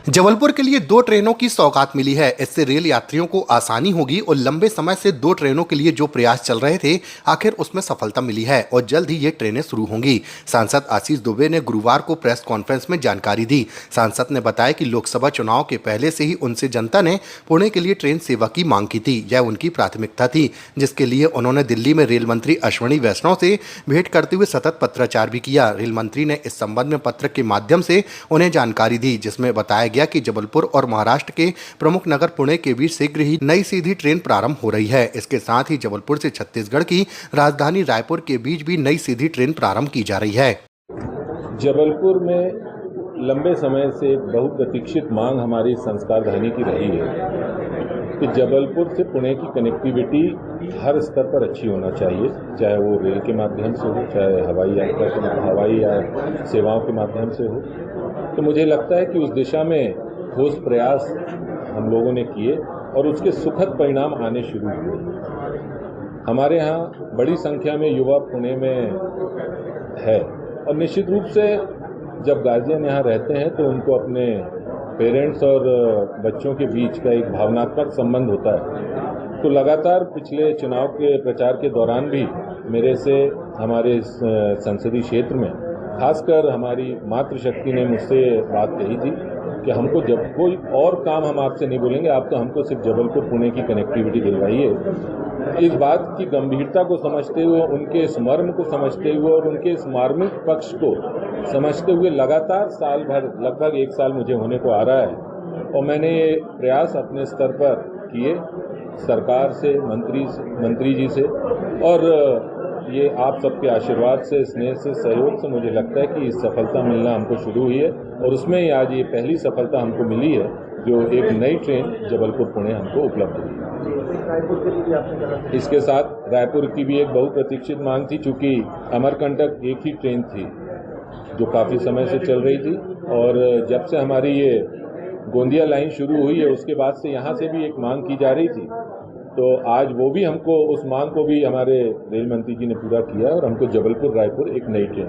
जबलपुर के लिए 2 ट्रेनों की सौगात मिली है। इससे रेल यात्रियों को आसानी होगी और लंबे समय से 2 ट्रेनों के लिए जो प्रयास चल रहे थे, आखिर उसमें सफलता मिली है और जल्द ही ये ट्रेनें शुरू होंगी। सांसद आशीष दुबे ने गुरुवार को प्रेस कॉन्फ्रेंस में जानकारी दी। सांसद ने बताया कि लोकसभा चुनाव के पहले से ही उनसे जनता ने पुणे के लिए ट्रेन सेवा की मांग की थी। यह उनकी प्राथमिकता थी, जिसके लिए उन्होंने दिल्ली में रेल मंत्री अश्विनी वैष्णव से भेंट करते हुए सतत पत्राचार भी किया। रेल मंत्री ने इस संबंध में पत्र के माध्यम से उन्हें जानकारी दी, जिसमें बताया गया कि जबलपुर और महाराष्ट्र के प्रमुख नगर पुणे के बीच शीघ्र ही नई सीधी ट्रेन प्रारंभ हो रही है। इसके साथ ही जबलपुर से छत्तीसगढ़ की राजधानी रायपुर के बीच भी नई सीधी ट्रेन प्रारंभ की जा रही है। जबलपुर में लंबे समय से बहुत प्रतीक्षित मांग हमारी संस्कार धानी की रही है कि जबलपुर से पुणे की कनेक्टिविटी हर स्तर पर अच्छी होना चाहिए, चाहे वो रेल के माध्यम से हो, चाहे हवाई या सेवाओं के माध्यम से हो। तो मुझे लगता है कि उस दिशा में ठोस प्रयास हम लोगों ने किए और उसके सुखद परिणाम आने शुरू हुए। हमारे यहाँ बड़ी संख्या में युवा पुणे में है और निश्चित रूप से जब गार्जियन यहाँ रहते हैं तो उनको अपने पेरेंट्स और बच्चों के बीच का एक भावनात्मक संबंध होता है। तो लगातार पिछले चुनाव के प्रचार के दौरान भी मेरे से हमारे संसदीय क्षेत्र में खासकर हमारी मातृशक्ति ने मुझसे बात कही थी कि हमको जब कोई और काम हम आपसे नहीं बोलेंगे, आप तो हमको सिर्फ जबलपुर पुणे की कनेक्टिविटी दिलवाइए। इस बात की गंभीरता को समझते हुए, उनके इस मर्म को समझते हुए और उनके इस मार्मिक पक्ष को समझते हुए लगातार साल भर, लगभग 1 साल मुझे होने को आ रहा है और मैंने ये प्रयास अपने स्तर पर किए सरकार से, मंत्री जी से, और ये आप सबके आशीर्वाद से, स्नेह से, सहयोग से मुझे लगता है कि सफलता मिलना हमको शुरू हुई है और उसमें ही आज ये पहली सफलता हमको मिली है जो एक नई ट्रेन जबलपुर पुणे हमको उपलब्ध हुई है। इसके साथ रायपुर की भी एक बहुत प्रतीक्षित मांग थी, चूंकि अमरकंटक एक ही ट्रेन थी जो काफ़ी समय से चल रही थी और जब से हमारी ये गोंदिया लाइन शुरू हुई है उसके बाद से यहाँ से भी एक मांग की जा रही थी। तो आज वो भी हमको, उस मांग को भी हमारे रेल मंत्री जी ने पूरा किया और हमको जबलपुर रायपुर एक नई ट्रेन